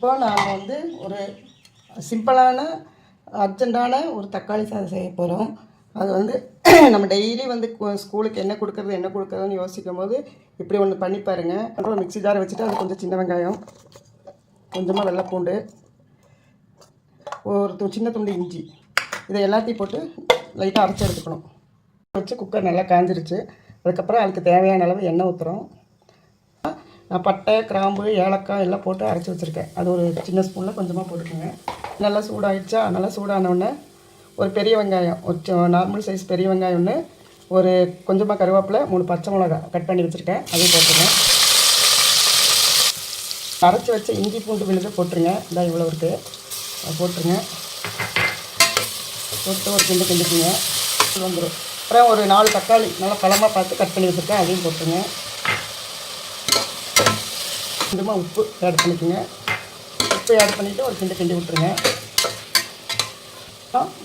இப்போ நாம் வந்து ஒரு சிம்பிளான அர்ஜெண்ட்டான ஒரு தக்காளி சாதம் செய்ய போகிறோம். அது வந்து நம்ம டெய்லி வந்து ஸ்கூலுக்கு என்ன கொடுக்குறதுன்னு யோசிக்கும் போது இப்படி ஒன்று பண்ணி பாருங்கள். அப்புறம் மிக்ஸி ஜாரை வச்சுட்டு அது கொஞ்சம் சின்ன வெங்காயம், கொஞ்சமாக வெள்ளைப்பூண்டு, ஒரு சின்ன துண்டு இஞ்சி, இதை எல்லாத்தையும் போட்டு லைட்டாக அரைச்சி எடுத்துக்கணும். வச்சு குக்கர் நல்லா காஞ்சிருச்சு. அதுக்கப்புறம் அதுக்கு தேவையான அளவு எண்ணெய் ஊற்றுறோம். நான் பட்டை, கிராம்பு, ஏலக்காய் எல்லாம் போட்டு அரைச்சி வச்சுருக்கேன். அது ஒரு சின்ன ஸ்பூனில் கொஞ்சமாக போட்டுக்கோங்க. நல்லா சூடாகிடுச்சா? நல்லா சூடானவுடனே ஒரு பெரிய வெங்காயம், ஒரு நார்மல் சைஸ் பெரிய வெங்காயம் ஒன்று, ஒரு கொஞ்சமாக கருவேப்பிலை, 3 பச்சை மிளகா கட் பண்ணி வச்சுருக்கேன், அதையும் போட்டுருங்க. அரைச்சி வச்ச இஞ்சி பூண்டு விழுது போட்டுருங்க. இதான் இவ்வளோ இருக்குது, அதை போட்டுருங்க. போட்டு ஒரு கிண்டுக்குங்க வந்துடும். அப்புறம் ஒரு 4 தக்காளி நல்லா பழமாக பார்த்து கட் பண்ணி வச்சுருக்கேன், அதையும் போட்டுருங்க. கொஞ்சமாக உப்பு ஆட் பண்ணிக்கோங்க. உப்பு ஆட் பண்ணிவிட்டு ஒரு கிண்டி விட்டுருங்க.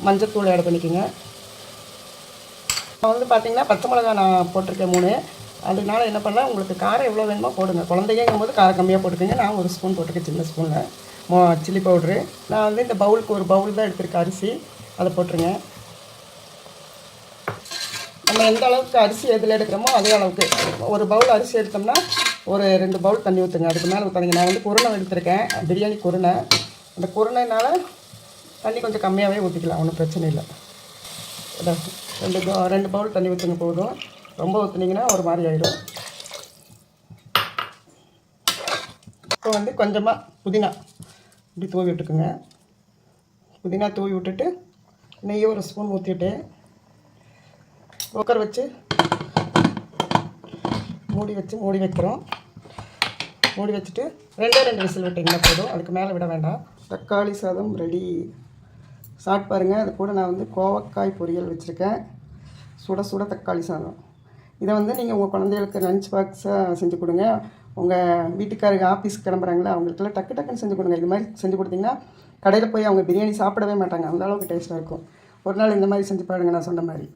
மஞ்சத்தூள் ஆட் பண்ணிக்கோங்க. நான் வந்து பார்த்திங்கன்னா பச்சை மிளகா நான் போட்டிருக்கேன் 3. அதனால என்ன பண்ணலாம், உங்களுக்கு காரம் எவ்வளோ வேணுமோ போடுங்க. குழந்தைங்கும் போது காரம் கம்மியாக போட்டுக்கோங்க. நான் 1 ஸ்பூன் போட்டிருக்கேன், சின்ன ஸ்பூனில் சில்லி பவுட்ரு. நான் வந்து இந்த பவுலுக்கு ஒரு பவுல் தான் எடுத்துருக்கேன் அரிசி, அதை போட்டுருங்க. நம்ம எந்த அளவுக்கு அரிசி எதில் எடுக்கிறோமோ அதே அளவுக்கு ஒரு பவுல் அரிசி எடுத்தோம்னா ஒரு 2 பவுல் தண்ணி ஊற்றுங்க. அதுக்கு மேலே ஊற்றாதீங்க. நான் வந்து குருணை எடுத்துருக்கேன், பிரியாணி குருணை. அந்த குருணைனால தண்ணி கொஞ்சம் கம்மியாகவே ஊற்றிக்கலாம், ஒன்றும் பிரச்சனை இல்லை. 2 பவுல் தண்ணி ஊற்றுங்க போதும். ரொம்ப ஊற்றுனீங்கன்னா ஒரு மாதிரி ஆகிடும். இப்போ வந்து கொஞ்சமாக புதினா இப்படி தூவி விட்டுக்குங்க. புதினா தூவி விட்டுட்டு நெய்யை ஒரு ஸ்பூன் ஊற்றிட்டு குக்கர் வச்சு மூடி வைக்கிறோம். மூடி வச்சுட்டு 2 விசில் விட்டிங்கன்னா போதும், அதுக்கு மேலே விட வேண்டாம். தக்காளி சாதம் ரெடி. சாப்பிட்டு பாருங்கள். அது கூட நான் வந்து கோவக்காய் பொரியல் வச்சுருக்கேன். சுட சுட தக்காளி சாதம். இதை வந்து நீங்கள் உங்கள் குழந்தைகளுக்கு லஞ்ச் பாக்ஸாக செஞ்சு கொடுங்க. உங்கள் வீட்டுக்காரங்க ஆஃபீஸ்க்கு கிளம்புறாங்களா, அவங்களுக்குலாம் டக்குன்னு செஞ்சு கொடுங்க. இது மாதிரி செஞ்சு கொடுத்தீங்கன்னா கடையில் போய் அவங்க பிரியாணி சாப்பிடவே மாட்டாங்க, அந்த அளவுக்கு டேஸ்ட்டாக இருக்கும். ஒரு நாள் இந்த மாதிரி செஞ்சு பாருங்கள் நான் சொன்ன மாதிரி.